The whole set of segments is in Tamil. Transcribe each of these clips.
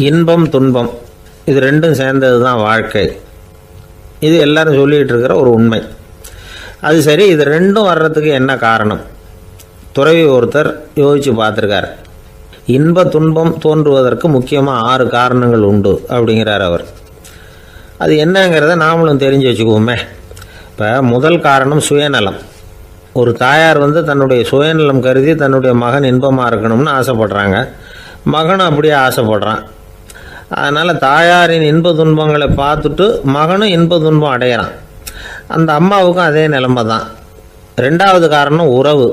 இன்பம் துன்பம் இது ரெண்டும் சேர்ந்தது தான் வாழ்க்கை. இது எல்லாரும் சொல்லிகிட்டு இருக்கிற ஒரு உண்மை. அது சரி, இது ரெண்டும் வர்றதுக்கு என்ன காரணம்? துறவி ஒருத்தர் யோசித்து பார்த்துருக்கார். இன்ப துன்பம் தோன்றுவதற்கு முக்கியமாக 6 காரணங்கள் உண்டு அப்படிங்கிறார் அவர். அது என்னங்கிறத நாமளும் தெரிஞ்சு வச்சுக்குவோமே. இப்போ முதல் காரணம் சுயநலம். ஒரு தாயார் தன்னுடைய சுயநலம் கருதி தன்னுடைய மகன் இன்பமாக இருக்கணும்னு ஆசைப்படுறாங்க. மகனும் அப்படியே ஆசைப்படுறான். அதனால் தாயாரின் இன்ப துன்பங்களை பார்த்துட்டு மகனும் இன்ப துன்பம் அடையிறான். அந்த அம்மாவுக்கும் அதே நிலைமை தான். 2வது காரணம் உறவு.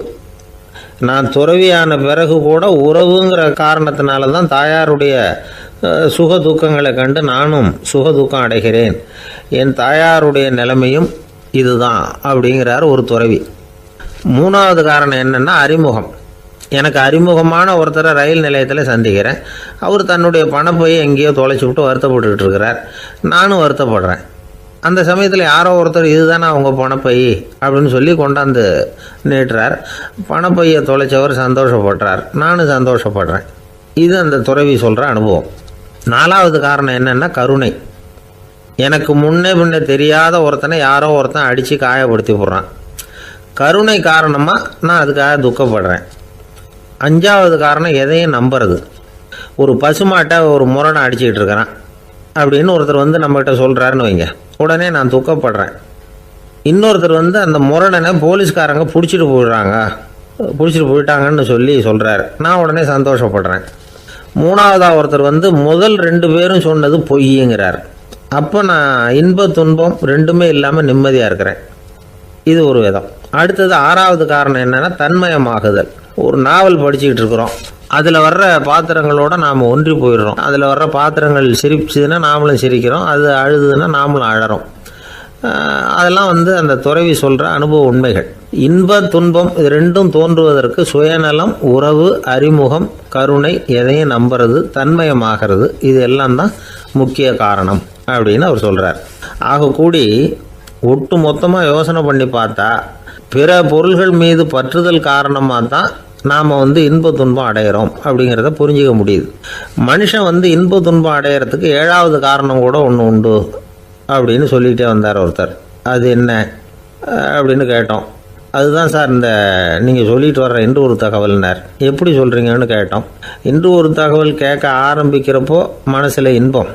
நான் துறவியான பிறகு கூட உறவுங்கிற காரணத்தினால தான் தாயாருடைய சுக துக்கங்களை கண்டு நானும் சுக துக்கம் அடைகிறேன். என் தாயாருடைய நிலைமையும் இதுதான் அப்படிங்கிறார் ஒரு துறவி. 3வது காரணம் என்னென்னா அறிமுகம். எனக்கு அறிமுகமான ஒருத்தரை ரயில் நிலையத்தில் சந்திக்கிறேன். அவர் தன்னுடைய பணப்பையை எங்கேயோ தொலைச்சி விட்டு வருத்தப்பட்டுக்கிட்டு இருக்கிறார். நானும் வருத்தப்படுறேன். அந்த சமயத்தில் யாரோ ஒருத்தர் இதுதானே அவங்க பணப்பை அப்படின்னு சொல்லி கொண்டாந்து நீட்டுறார். பணப்பையை தொலைச்சவர் சந்தோஷப்படுறார், நானும் சந்தோஷப்படுறேன். இது அந்த துறவி சொல்கிற அனுபவம். 4வது காரணம் என்னென்னா கருணை. எனக்கு முன்னே பின்னே தெரியாத ஒருத்தனை யாரோ ஒருத்தன் அடித்து காயப்படுத்தி போடுறான். கருணை காரணமாக நான் அதுக்காக துக்கப்படுறேன். 5வது காரணம் எதையும் நம்புறது. ஒரு பசுமாட்டை ஒரு முரணை அடிச்சுக்கிட்டு இருக்கிறான் அப்படின்னு ஒருத்தர் நம்மகிட்ட சொல்கிறாருன்னு வைங்க, உடனே நான் துக்கப்படுறேன். இன்னொருத்தர் அந்த முரணனை போலீஸ்காரங்க பிடிச்சிட்டு போயிட்டாங்கன்னு சொல்கிறார். நான் உடனே சந்தோஷப்படுறேன். 3வதாக ஒருத்தர் முதல் 2 பேரும் சொன்னது பொய்யுங்கிறார். அப்போ நான் இன்ப துன்பம் ரெண்டுமே இல்லாமல் நிம்மதியாக இருக்கிறேன். இது ஒரு விதம். அடுத்தது 6வது காரணம் என்னென்னா தன்மயமாகுதல். ஒரு நாவல் படிச்சுக்கிட்டு இருக்கிறோம். அதில் வர்ற பாத்திரங்களோடு நாம் ஒன்றி போயிடுறோம். அதில் வர்ற பாத்திரங்கள் சிரிச்சுதுன்னா நாமளும் சிரிக்கிறோம், அது அழுதுன்னா நாமளும் அழறோம். அதெல்லாம் அந்த துறவி சொல்கிற அனுபவ உண்மைகள். இன்ப துன்பம் இது ரெண்டும் தோன்றுவதற்கு சுயநலம், உறவு, அறிமுகம், கருணை, எதையும் நம்புறது, தன்மயமாகிறது, இது எல்லாம் தான் முக்கிய காரணம் அப்படின்னு அவர் சொல்கிறார். ஆக கூடி ஒட்டு மொத்தமாக யோசனை பண்ணி பார்த்தா பிற பொருள்கள் மீது பற்றுதல் காரணமாக தான் நாம் இன்ப துன்பம் அடைகிறோம் அப்படிங்கிறத புரிஞ்சிக்க முடியுது. மனுஷன் இன்ப துன்பம் அடையிறதுக்கு 7வது காரணம் கூட ஒன்று உண்டு அப்படின்னு சொல்லிகிட்டே வந்தார் ஒருத்தர். அது என்ன அப்படின்னு கேட்டோம். அதுதான் சார் இந்த நீங்கள் சொல்லிட்டு வர்ற இன்று ஒரு தகவல்னார். எப்படி சொல்கிறீங்கன்னு கேட்டோம். இன்று ஒரு தகவல் கேட்க ஆரம்பிக்கிறப்போ மனசில் இன்பம்,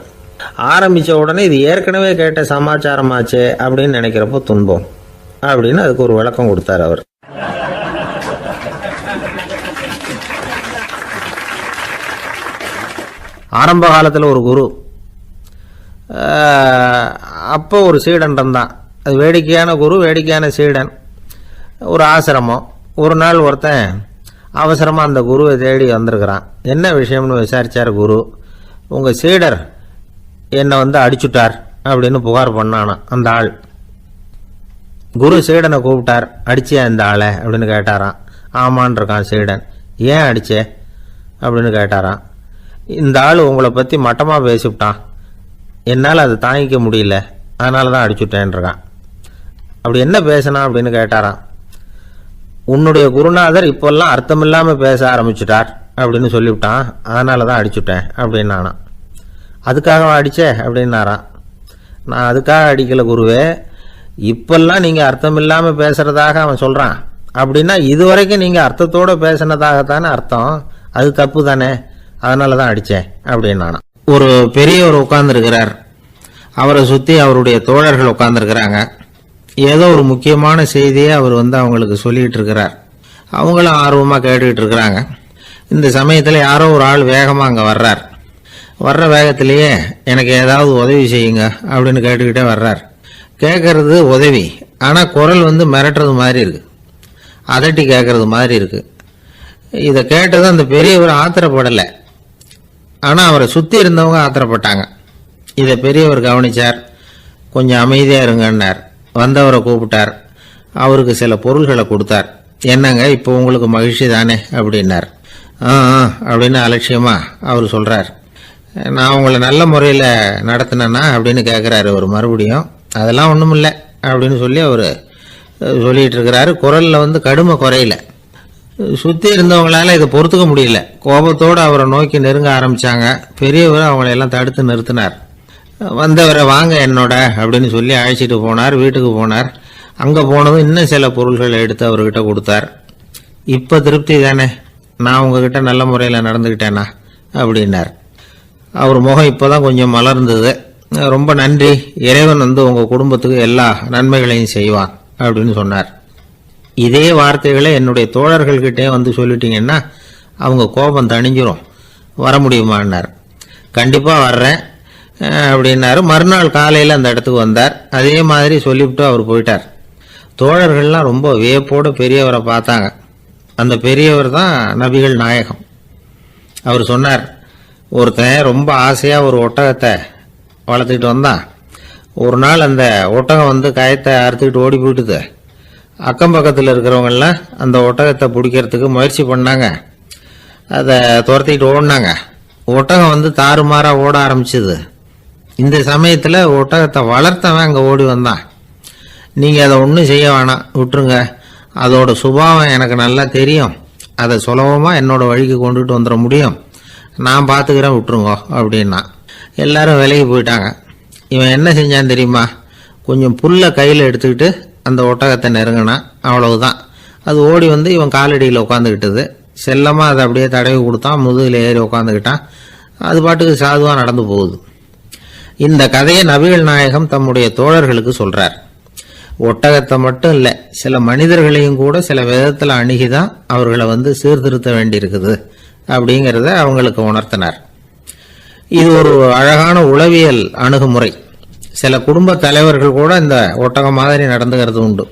ஆரம்பித்த உடனே இது ஏற்கனவே கேட்ட சமாச்சாரமாச்சே அப்படின்னு நினைக்கிறப்போ துன்பம் அப்படின்னு அதுக்கு ஒரு விளக்கம் கொடுத்தார் அவர். ஆரம்ப காலத்தில் ஒரு குரு, அப்போ ஒரு சீடன் இருந்தான். அது வேடிக்கையான குரு, வேடிக்கையான சீடன். ஒரு ஆசிரமம். ஒரு நாள் ஒருத்தன் அவசரமாக அந்த குருவை தேடி வந்திருக்கிறான். என்ன விஷயம்னு விசாரித்தார் குரு. உங்கள் சீடர் என்னை அடிச்சுட்டார் அப்படின்னு புகார் பண்ணானா அந்த ஆள். குரு சீடனை கூப்பிட்டார். அடிச்சியா இந்த ஆளை அப்படின்னு கேட்டாராம். ஆமான் இருக்கான் சீடன். ஏன் அடிச்சே அப்படின்னு கேட்டாராம். இந்த ஆள் உங்களை பற்றி மட்டமாக பேசிவிட்டான், என்னால் அதை தாங்கிக்க முடியல, அதனால தான் அடிச்சுட்டேன்ருக்கான். அப்படி என்ன பேசினா அப்படின்னு கேட்டாராம். உன்னுடைய குருநாதர் இப்போல்லாம் அர்த்தமில்லாமல் பேச ஆரம்பிச்சுட்டார் அப்படின்னு சொல்லிவிட்டான், அதனால தான் அடிச்சுட்டேன் அப்படின்னு நானா. அதுக்காக அடித்தே அப்படின்னாராம். நான் அதுக்காக அடிக்கலை குருவே, இப்பெல்லாம் நீங்கள் அர்த்தம் இல்லாமல் பேசுகிறதாக அவன் சொல்கிறான். அப்படின்னா இதுவரைக்கும் நீங்கள் அர்த்தத்தோடு பேசினதாகத்தானே அர்த்தம், அது தப்பு தானே, அதனால தான் அடித்தேன் அப்படின்னு நானா. ஒரு பெரியவர் உட்கார்ந்துருக்கிறார். அவரை சுற்றி அவருடைய தோழர்கள் உட்கார்ந்துருக்கிறாங்க. ஏதோ ஒரு முக்கியமான செய்தியை அவர் அவங்களுக்கு சொல்லிகிட்டு இருக்கிறார். அவங்களும் ஆர்வமாக கேட்டுக்கிட்டு இருக்கிறாங்க. இந்த சமயத்தில் யாரோ ஒரு ஆள் வேகமாக அங்கே வர்றார். வர்ற வேகத்திலேயே எனக்கு ஏதாவது உதவி செய்யுங்க அப்படின்னு கேட்டுக்கிட்டே வர்றார். கேட்கறது உதவி, ஆனால் குரல் மிரட்டுறது மாதிரி இருக்குது, அதட்டி கேட்கறது மாதிரி இருக்குது. இதை கேட்டது அந்த பெரியவர் ஆத்திரப்படலை, ஆனால் அவரை சுற்றி இருந்தவங்க ஆத்திரப்பட்டாங்க. இதை பெரியவர் கவனித்தார். கொஞ்சம் அமைதியாக இருங்கன்னார். வந்தவரை கூப்பிட்டார். அவருக்கு சில பொருள்களை கொடுத்தார். என்னங்க இப்போ உங்களுக்கு மகிழ்ச்சி தானே அப்படின்னார். அப்படின்னு அலட்சியமாக அவர் சொல்கிறார். நான் உங்களை நல்ல முறையில் நடத்தினேன்னா அப்படின்னு கேட்குறாரு அவர் மறுபடியும். அதெல்லாம் ஒன்றும் இல்லை அப்படின்னு சொல்லி அவர் சொல்லிகிட்டு இருக்கிறாரு. குரலில் கடுமை குறையில. சுற்றி இருந்தவங்களால இதை பொறுத்துக்க முடியல. கோபத்தோடு அவரை நோக்கி நெருங்க ஆரம்பித்தாங்க. பெரியவர் அவங்களையெல்லாம் தடுத்து நிறுத்தினார். வந்தவரை வாங்க என்னோட அப்படின்னு சொல்லி அழைச்சிட்டு போனார். வீட்டுக்கு போனார். அங்கே போனதும் இன்னும் சில பொருள்களை எடுத்து அவர்கிட்ட கொடுத்தார். இப்போ திருப்தி தானே, நான் உங்ககிட்ட நல்ல முறையில் நடந்துக்கிட்டேனா அப்படின்னார். அவர் முகம் இப்போ தான் கொஞ்சம் மலர்ந்தது. ரொம்ப நன்றி, இறைவன் உங்கள் குடும்பத்துக்கு எல்லா நன்மைகளையும் செய்வான் அப்படின்னு சொன்னார். இதே வார்த்தைகளை என்னுடைய தோழர்கள்கிட்டே சொல்லிட்டீங்கன்னா அவங்க கோபம் தணிஞ்சிரும், வர முடியுமான்னார். கண்டிப்பாக வர்றேன் அப்படின்னாரு. மறுநாள் காலையில் அந்த இடத்துக்கு வந்தார். அதே மாதிரி சொல்லிவிட்டு அவர் போயிட்டார். தோழர்கள்லாம் ரொம்ப வியப்போடு பெரியவரை பார்த்தாங்க. அந்த பெரியவர் தான் நபிகள் நாயகம். அவர் சொன்னார், ஒருத்தன் ரொம்ப ஆசையாக ஒரு ஒட்டகத்தை வளர்த்துக்கிட்டு வந்தான். ஒரு நாள் அந்த ஒட்டகம் கயத்தை அறுத்துக்கிட்டு ஓடி போயிட்டுது. அக்கம் பக்கத்தில் இருக்கிறவங்கெல்லாம் அந்த ஒட்டகத்தை பிடிக்கிறதுக்கு முயற்சி பண்ணாங்க. அதை துரத்திக்கிட்டு ஓடினாங்க. ஒட்டகம் தாறுமாறாக ஓட ஆரம்பிச்சுது. இந்த சமயத்தில் ஒட்டகத்தை வளர்த்தவன் அங்கே ஓடி வந்தான். நீங்கள் அதை ஒன்றும் செய்ய வேணாம், விட்டுருங்க, அதோட சுபாவம் எனக்கு நல்லா தெரியும், அதை சுலபமாக என்னோட வழிக்கு கொண்டுட்டு வந்துட முடியும், நான் பார்த்துக்கிறேன், விட்டுருங்கோ அப்படின்னா. எல்லாரும் விலகி போயிட்டாங்க. இவன் என்ன செஞ்சான் தெரியுமா? கொஞ்சம் புல்லை கையில் எடுத்துக்கிட்டு அந்த ஒட்டகத்தை நெருங்கினான். அவ்வளவுதான். அது ஓடி இவன் காலடியில் உட்காந்துக்கிட்டது. செல்லமாக அதை அப்படியே தடவி கொடுத்தான். முதுகில் ஏறி உட்காந்துக்கிட்டான். அது பாட்டுக்கு சாதுவாக நடந்து போகுது. இந்த கதையை நபிகள் நாயகம் தம்முடைய தோழர்களுக்கு சொல்கிறார். ஒட்டகத்தை மட்டும் இல்லை, சில மனிதர்களையும் கூட சில விதத்தில் அணுகிதான் அவர்களை சீர்திருத்த வேண்டியிருக்குது அப்படிங்கிறத அவங்களுக்கு உணர்த்தினார். இது ஒரு அழகான உளவியல் அணுகுமுறை. சில குடும்ப தலைவர்கள் கூட இந்த ஒட்டகம் மாதிரி நடந்துக்கிறது உண்டு,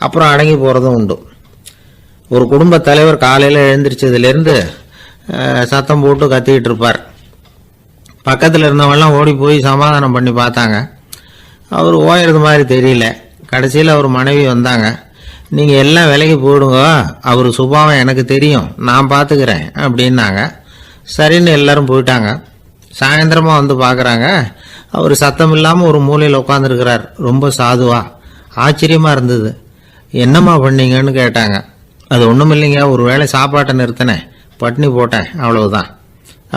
அப்புறம் அடங்கி போகிறதும் உண்டு. ஒரு குடும்ப தலைவர் காலையில் எழுந்திரிச்சதுலேருந்து சத்தம் போட்டு கத்திக்கிட்டு இருப்பார். பக்கத்தில் இருந்தவங்கெல்லாம் ஓடி போய் சமாதானம் பண்ணி பார்த்தாங்க. அவர் ஓயறது மாதிரி தெரியல. கடைசியில் அவர் மனைவி வந்தாங்க. நீங்கள் எல்லாம் விலைக்கு போயிடுங்க, அவர் சுபாவம் எனக்கு தெரியும், நான் பார்த்துக்கிறேன் அப்படின்னாங்க. சரின்னு எல்லாரும் போயிட்டாங்க. சாயந்தரமாக பார்க்குறாங்க, அவர் சத்தம் இல்லாமல் ஒரு மூலையில் உட்காந்துருக்கிறார். ரொம்ப சாதுவா. ஆச்சரியமாக இருந்தது. என்னம்மா பண்ணீங்கன்னு கேட்டாங்க. அது ஒன்றும் இல்லைங்க, ஒரு வேளை சாப்பாட்டை நிறுத்தினேன், பட்னி போட்டேன், அவ்வளவுதான்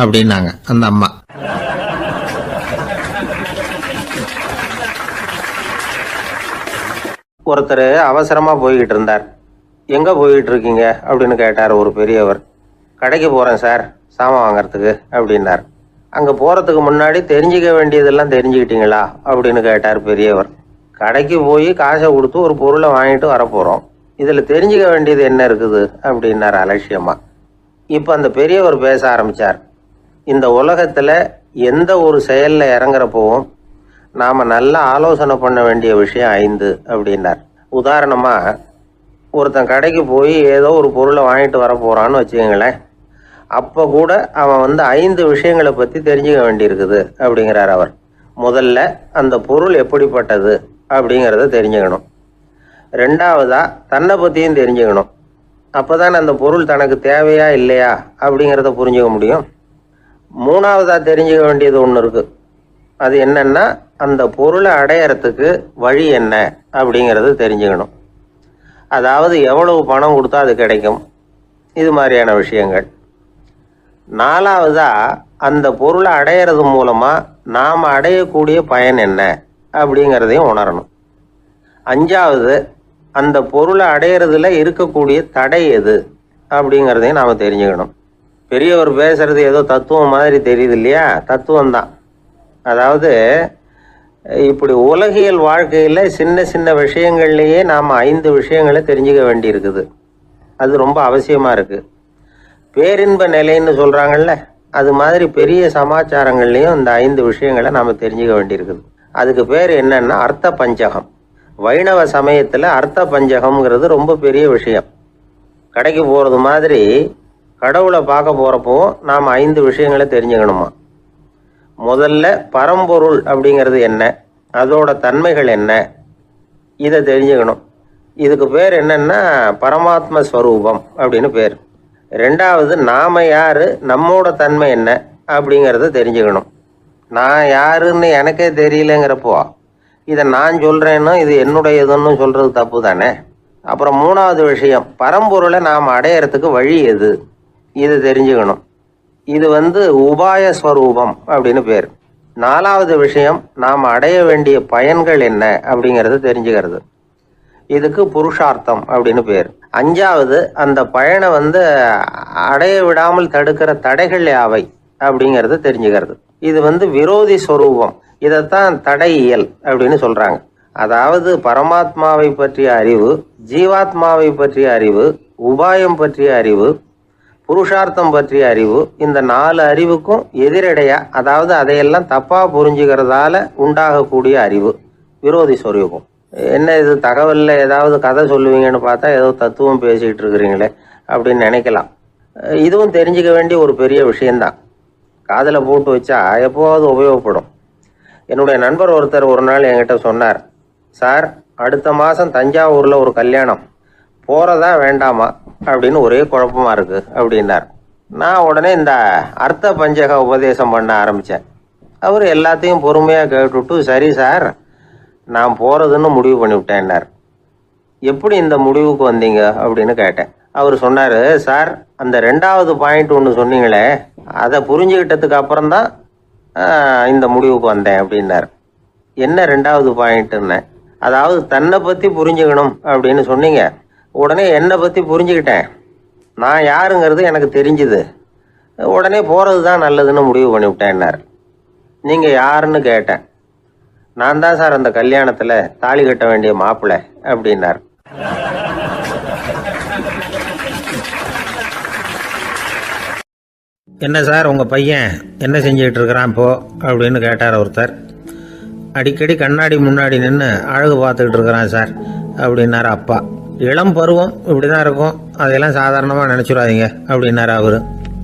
அப்படின்னாங்க அந்த அம்மா. ஒருத்தர் அவசரமாக போய்கிட்டு இருந்தார். எங்கே போய்கிட்டு இருக்கீங்க அப்படின்னு கேட்டார் ஒரு பெரியவர். கடைக்கு போகிறேன் சார், சாமான் வாங்கறதுக்கு அப்படின்னார். அங்கே போகிறதுக்கு முன்னாடி தெரிஞ்சிக்க வேண்டியதெல்லாம் தெரிஞ்சுக்கிட்டீங்களா அப்படின்னு கேட்டார் பெரியவர். கடைக்கு போய் காசை கொடுத்து ஒரு பொருளை வாங்கிட்டு வரப்போகிறோம், இதில் தெரிஞ்சிக்க வேண்டியது என்ன இருக்குது அப்படின்னார் அலட்சியமாக. இப்போ அந்த பெரியவர் பேச ஆரம்பித்தார். இந்த உலகத்தில் எந்த ஒரு செயலில் இறங்குறப்போவும் நாம் நல்லா ஆலோசனை பண்ண வேண்டிய விஷயம் 5 அப்படின்னார். உதாரணமாக, ஒருத்தன் கடைக்கு போய் ஏதோ ஒரு பொருளை வாங்கிட்டு வர போகிறான்னு வச்சுக்கோங்களேன். அப்போ கூட அவன் 5 விஷயங்களை பற்றி தெரிஞ்சுக்க வேண்டியிருக்குது அப்படிங்கிறார் அவர். முதல்ல அந்த பொருள் எப்படிப்பட்டது அப்படிங்கிறத தெரிஞ்சுக்கணும். ரெண்டாவதாக தன்னை பற்றியும் தெரிஞ்சுக்கணும். அப்போ தான் அந்த பொருள் தனக்கு தேவையா இல்லையா அப்படிங்கிறத புரிஞ்சுக்க முடியும். மூணாவதாக தெரிஞ்சுக்க வேண்டியது ஒன்று இருக்குது. அது என்னன்னா, அந்த பொருளை அடையறதுக்கு வழி என்ன அப்படிங்கிறது தெரிஞ்சுக்கணும். அதாவது எவ்வளவு பணம் கொடுத்தா அது கிடைக்கும், இது மாதிரியான விஷயங்கள். நாலாவதா, அந்த பொருளை அடையிறது மூலமா நாம் அடையக்கூடிய பயன் என்ன அப்படிங்கிறதையும் உணரணும். அஞ்சாவது, அந்த பொருளை அடையிறதுல இருக்கக்கூடிய தடை எது அப்படிங்கிறதையும் நாம் தெரிஞ்சுக்கணும். பெரியவர் பேசுறது ஏதோ தத்துவம் மாதிரி தெரியுது இல்லையா? தத்துவம் தான். அதாவது இப்படி உலகியல் வாழ்க்கையில் சின்ன சின்ன விஷயங்கள்லேயே நாம் 5 விஷயங்களை தெரிஞ்சுக்க வேண்டி இருக்குது. அது ரொம்ப அவசியமாக இருக்குது. பேரின்ப நிலைன்னு சொல்கிறாங்கல்ல, அது மாதிரி பெரிய சமாச்சாரங்கள்லேயும் இந்த 5 விஷயங்களை நாம் தெரிஞ்சுக்க வேண்டியிருக்குது. அதுக்கு பேர் என்னன்னா அர்த்த பஞ்சகம். வைணவ சமயத்தில் அர்த்த பஞ்சகம்ங்கிறது ரொம்ப பெரிய விஷயம். கடைக்கு போகிறது மாதிரி கடவுளை பார்க்க போகிறப்போ நாம் 5 விஷயங்களை தெரிஞ்சுக்கணுமா. முதல்ல பரம்பொருள் அப்படிங்கிறது என்ன, அதோட தன்மைகள் என்ன, இதை தெரிஞ்சுக்கணும். இதுக்கு பேர் என்னன்னா பரமாத்ம ஸ்வரூபம் அப்படின்னு பேர். ரெண்டாவது, நாம யாரு, நம்மோட தன்மை என்ன அப்படிங்கிறத தெரிஞ்சுக்கணும். நான் யாருன்னு எனக்கே தெரியலங்கிறப்போ இதை நான் சொல்றேன்னு இது என்னுடையதுன்னு சொல்றது தப்பு தானே. அப்புறம் மூணாவது விஷயம், பரம்பொருளை நாம் அடையறதுக்கு வழி எது, இது தெரிஞ்சுக்கணும். இது உபாய ஸ்வரூபம் அப்படின்னு பேர். நாலாவது விஷயம், நாம் அடைய வேண்டிய பயன்கள் என்ன அப்படிங்கிறது தெரிஞ்சுக்கிறது. இதுக்கு புருஷார்த்தம் அப்படின்னு பேர். அஞ்சாவது, அந்த பயனை அடைய விடாமல் தடுக்கிற தடைகள் யாவை அப்படிங்கிறது தெரிஞ்சுக்கிறது. இது விரோதி ஸ்வரூபம். இதைத்தான் தடையியல் அப்படின்னு சொல்றாங்க. அதாவது பரமாத்மாவை பற்றிய அறிவு, ஜீவாத்மாவை பற்றிய அறிவு, உபாயம் பற்றிய அறிவு, புருஷார்த்தம் பற்றிய அறிவு, இந்த 4 அறிவுக்கும் எதிரடையா, அதாவது அதையெல்லாம் தப்பா புரிஞ்சுக்கிறதால உண்டாகக்கூடிய அறிவு விரோதி ஸ்வரூபம். என்ன இது தகவல்ல ஏதாவது கதை சொல்லுவீங்கன்னு பார்த்தா ஏதோ தத்துவம் பேசிக்கிட்டு இருக்கிறீங்களே அப்படின்னு நினைக்கலாம். இதுவும் தெரிஞ்சுக்க வேண்டிய ஒரு பெரிய விஷயம்தான். காதில் போட்டு வச்சா எப்போவாவது உபயோகப்படும். என்னுடைய நண்பர் ஒருத்தர் ஒரு நாள் என்கிட்ட சொன்னார், சார், அடுத்த மாதம் தஞ்சாவூரில் ஒரு கல்யாணம், போகிறதா வேண்டாமா அப்படின்னு ஒரே குழப்பமா இருக்கு அப்படின்னார். நான் உடனே இந்த அர்த்த பஞ்சக உபதேசம் பண்ண ஆரம்பித்தேன். அவர் எல்லாத்தையும் பொறுமையாக கேட்டுவிட்டு, சரி சார், நான் போகிறதுன்னு முடிவு பண்ணிவிட்டேன்னார். எப்படி இந்த முடிவுக்கு வந்தீங்க அப்படின்னு கேட்டேன். அவர் சொன்னார், சார், அந்த 2வது பாயிண்ட் ஒன்று சொன்னீங்களே, அதை புரிஞ்சுக்கிட்டதுக்கு அப்புறம்தான் இந்த முடிவுக்கு வந்தேன் அப்படின்னார். என்ன 2வது பாயிண்ட்டுன்னு? அதாவது தன்னை பற்றி புரிஞ்சுக்கணும் அப்படின்னு சொன்னீங்க. உடனே என்னை பற்றி புரிஞ்சுக்கிட்டேன், நான் யாருங்கிறது எனக்கு தெரிஞ்சுது, உடனே போகிறது தான் நல்லதுன்னு முடிவு பண்ணிவிட்டேன்னார். நீங்கள் யாருன்னு கேட்டேன். நான் தான் சார் அந்த கல்யாணத்தில் தாலி கட்ட வேண்டிய மாப்பிள்ளை அப்படின்னார். என்ன சார், உங்கள் பையன் என்ன செஞ்சுக்கிட்டு இருக்கிறான் இப்போ அப்படின்னு கேட்டார் ஒருத்தர். அடிக்கடி கண்ணாடி முன்னாடி நின்று அழகு பார்த்துக்கிட்டு இருக்கிறான் சார் அப்படின்னாரு அப்பா. இளம் பருவம் இப்படி தான் இருக்கும், அதையெல்லாம் சாதாரணமாக நினச்சிடாதீங்க அப்படின்னாரு அவர்.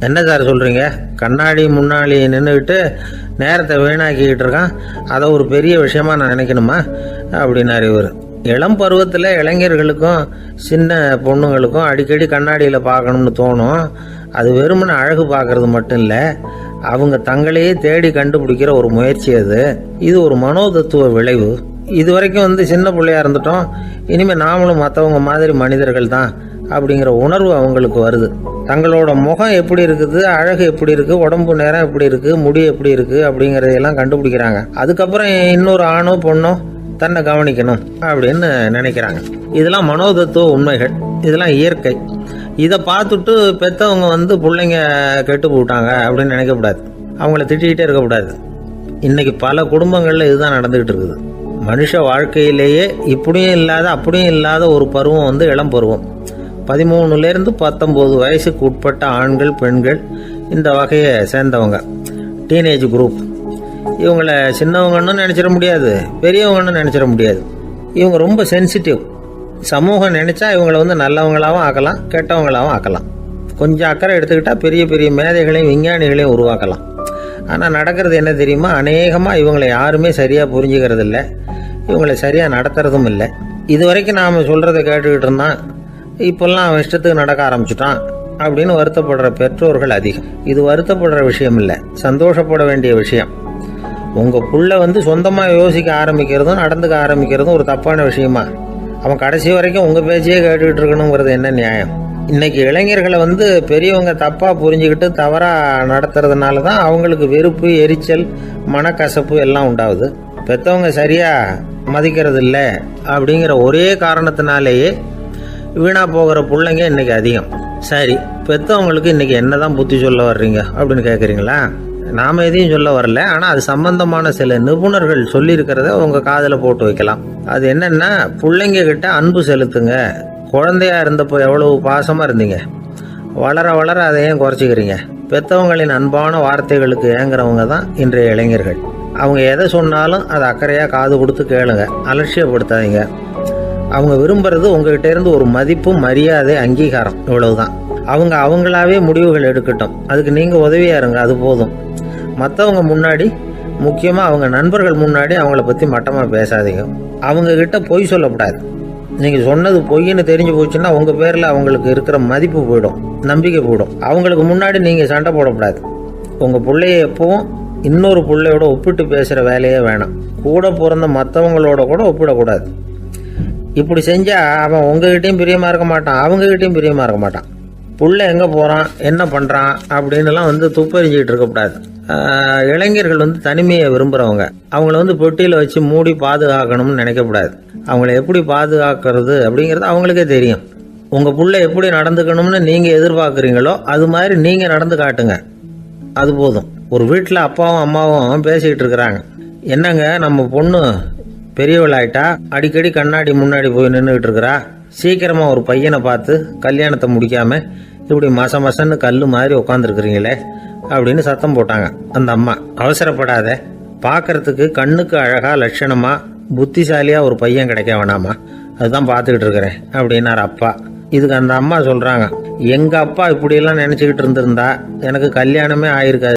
என்ன சார் சொல்கிறீங்க, கண்ணாடி முன்னாடி நின்றுக்கிட்டு நேரத்தை வீணாக்கிக்கிட்டு இருக்கான், அதை ஒரு பெரிய விஷயமா நான் நினைக்கணுமா அப்படின்னாரு இவர். இளம் பருவத்தில் இளைஞர்களுக்கும் சின்ன பொண்ணுங்களுக்கும் அடிக்கடி கண்ணாடியில் பார்க்கணும்னு தோணும். அது வெறுமனே அழகு பார்க்கறது மட்டும் இல்லை, அவங்க தங்களையே தேடி கண்டுபிடிக்கிற ஒரு முயற்சி அது. இது ஒரு மனோதத்துவ விளைவு. இது வரைக்கும் சின்ன பிள்ளையா இருந்துட்டோம், இனிமேல் நாமளும் மற்றவங்க மாதிரி மனிதர்கள் தான் அப்படிங்கிற உணர்வு அவங்களுக்கு வருது. தங்களோட முகம் எப்படி இருக்குது, அழகு எப்படி இருக்குது, உடம்பு நேரம் எப்படி இருக்குது, முடி எப்படி இருக்குது அப்படிங்கிறதையெல்லாம் கண்டுபிடிக்கிறாங்க. அதுக்கப்புறம் இன்னொரு ஆணோ பொண்ணோ தன்னை கவனிக்கணும் அப்படின்னு நினைக்கிறாங்க. இதெல்லாம் மனோதத்துவ உண்மைகள், இதெல்லாம் இயற்கை. இதை பார்த்துட்டு பெற்றவங்க பிள்ளைங்க கெட்டு போட்டாங்க அப்படின்னு நினைக்கக்கூடாது, அவங்கள திட்டிகிட்டே இருக்கக்கூடாது. இன்னைக்கு பல குடும்பங்களில் இதுதான் நடந்துகிட்டு இருக்குது. மனுஷ வாழ்க்கையிலேயே இப்படியும் இல்லாத அப்படியும் இல்லாத ஒரு பருவம் இளம் பருவம். 13லேருந்து 19 வயசுக்கு உட்பட்ட ஆண்கள் பெண்கள் இந்த வகையை சேர்ந்தவங்க, டீனேஜ் குரூப். இவங்களை சின்னவங்கன்னு நினச்சிட முடியாது, பெரியவங்கன்னு நினச்சிட முடியாது. இவங்க ரொம்ப சென்சிட்டிவ். சமூகம் நினச்சா இவங்களை நல்லவங்களாகவும் ஆக்கலாம், கெட்டவங்களாகவும் ஆக்கலாம். கொஞ்சம் அக்கறை எடுத்துக்கிட்டால் பெரிய பெரிய மேதைகளையும் விஞ்ஞானிகளையும் உருவாக்கலாம். ஆனால் நடக்கிறது என்ன தெரியுமா, அநேகமாக இவங்களை யாருமே சரியாக புரிஞ்சுக்கிறது இல்லை, இவங்களை சரியாக நடத்துறதும் இல்லை. இது வரைக்கும் நாம் சொல்கிறத கேட்டுக்கிட்டு இருந்தான், இப்போல்லாம் அவன் இஷ்டத்துக்கு நடக்க ஆரம்பிச்சுட்டான் அப்படின்னு வருத்தப்படுற பெற்றோர்கள் அதிகம். இது வருத்தப்படுற விஷயம் இல்லை, சந்தோஷப்பட வேண்டிய விஷயம். உங்கள் புள்ள சொந்தமாக யோசிக்க ஆரம்பிக்கிறதும் நடந்துக்க ஆரம்பிக்கிறதும் ஒரு தப்பான விஷயமா? அவன் கடைசி வரைக்கும் உங்கள் பேச்சையே கேட்டுக்கிட்டு இருக்கணுங்கிறது என்ன நியாயம்? இன்னைக்கு இளைஞர்களை பெரியவங்க தப்பாக புரிஞ்சுக்கிட்டு தவறாக நடத்துறதுனால தான் அவங்களுக்கு வெறுப்பு, எரிச்சல், மனக்கசப்பு எல்லாம் உண்டாகுது. பெற்றவங்க சரியாக மதிக்கிறது இல்லை அப்படிங்கிற ஒரே காரணத்தினாலேயே வீணா போகிற பிள்ளைங்க இன்னைக்கு அதிகம். சரி, பெற்றவங்களுக்கு இன்னைக்கு என்னதான் புத்தி சொல்ல வர்றீங்க அப்படின்னு கேட்குறீங்களா? நாம் எதையும் சொல்ல வரல, ஆனால் அது சம்பந்தமான சில நிபுணர்கள் சொல்லியிருக்கிறத உங்கள் காதில் போட்டு வைக்கலாம். அது என்னன்னா, பிள்ளைங்க கிட்ட அன்பு செலுத்துங்க. குழந்தையா இருந்தப்போ எவ்வளவு பாசமாக இருந்தீங்க, வளர வளர அதை ஏன் குறைச்சிக்கிறீங்க? பெற்றவங்களின் அன்பான வார்த்தைகளுக்கு ஏங்குறவங்க தான் இன்றைய இளைஞர்கள். அவங்க எதை சொன்னாலும் அதை அக்கறையாக காது கொடுத்து கேளுங்க, அலட்சியப்படுத்தாதீங்க. அவங்க விரும்புறது உங்ககிட்ட இருந்து ஒரு மதிப்பு, மரியாதை, அங்கீகாரம், இவ்வளவுதான். அவங்க அவங்களாவே முடிவுகள் எடுக்கட்டும், அதுக்கு நீங்கள் உதவியா இருங்க, அது போதும். மற்றவங்க முன்னாடி, முக்கியமாக அவங்க நண்பர்கள் முன்னாடி அவங்கள பற்றி மட்டமாக பேசாதீங்க. அவங்கக்கிட்ட பொய் சொல்லக்கூடாது. நீங்கள் சொன்னது பொய்ன்னு தெரிஞ்சு போச்சுன்னா உங்கள் பேரில் அவங்களுக்கு இருக்கிற மதிப்பு போயிடும், நம்பிக்கை போயிடும். அவங்களுக்கு முன்னாடி நீங்கள் சண்டை போடக்கூடாது. உங்கள் பிள்ளைய எப்பவும் இன்னொரு பிள்ளையோட ஒப்பிட்டு பேசுகிற வேலையே வேணாம். கூட பிறந்த மற்றவங்களோட கூட ஒப்பிடக்கூடாது. இப்படி செஞ்சால் அவன் உங்ககிட்டையும் பிரியமாக இருக்க மாட்டான், அவங்ககிட்டையும் பிரியமாக இருக்க மாட்டான். புள்ள எங்கே போகிறான், என்ன பண்ணுறான் அப்படின்னுலாம் துப்பறிஞ்சிக்கிட்டு இருக்கக்கூடாது. இளைஞர்கள் தனிமையை விரும்புகிறவங்க. அவங்கள பெட்டியில் வச்சு மூடி பாதுகாக்கணும்னு நினைக்கக்கூடாது. அவங்கள எப்படி பாதுகாக்கிறது அப்படிங்கிறது அவங்களுக்கே தெரியும். உங்கள் புள்ள எப்படி நடந்துக்கணும்னு நீங்கள் எதிர்பார்க்குறீங்களோ அது மாதிரி நீங்கள் நடந்து காட்டுங்க, அது போதும். ஒரு வீட்டில் அப்பாவும் அம்மாவும் பேசிக்கிட்டு இருக்கிறாங்க. என்னங்க, நம்ம பொண்ணு பெரியவளாயிட்டா, அடிக்கடி கண்ணாடி முன்னாடி போய் நின்றுக்கிட்டு இருக்கிறா, சீக்கிரமாக ஒரு பையனை பார்த்து கல்யாணத்தை முடிக்காமல் இப்படி மசன்னு கல் மாதிரி உட்காந்துருக்குறீங்களே அப்படின்னு சத்தம் போட்டாங்க அந்த அம்மா. அவசரப்படாத, பார்க்கறதுக்கு கண்ணுக்கு அழகாக லட்சணமாக புத்திசாலியாக ஒரு பையன் கிடைக்க வேணாமா, அதுதான் பார்த்துக்கிட்டு இருக்கிறேன் அப்படின்னார் அப்பா. இதுக்கு அந்த அம்மா சொல்கிறாங்க, எங்கள் அப்பா இப்படியெல்லாம் நினச்சிக்கிட்டு இருந்திருந்தா எனக்கு கல்யாணமே ஆயிருக்காது.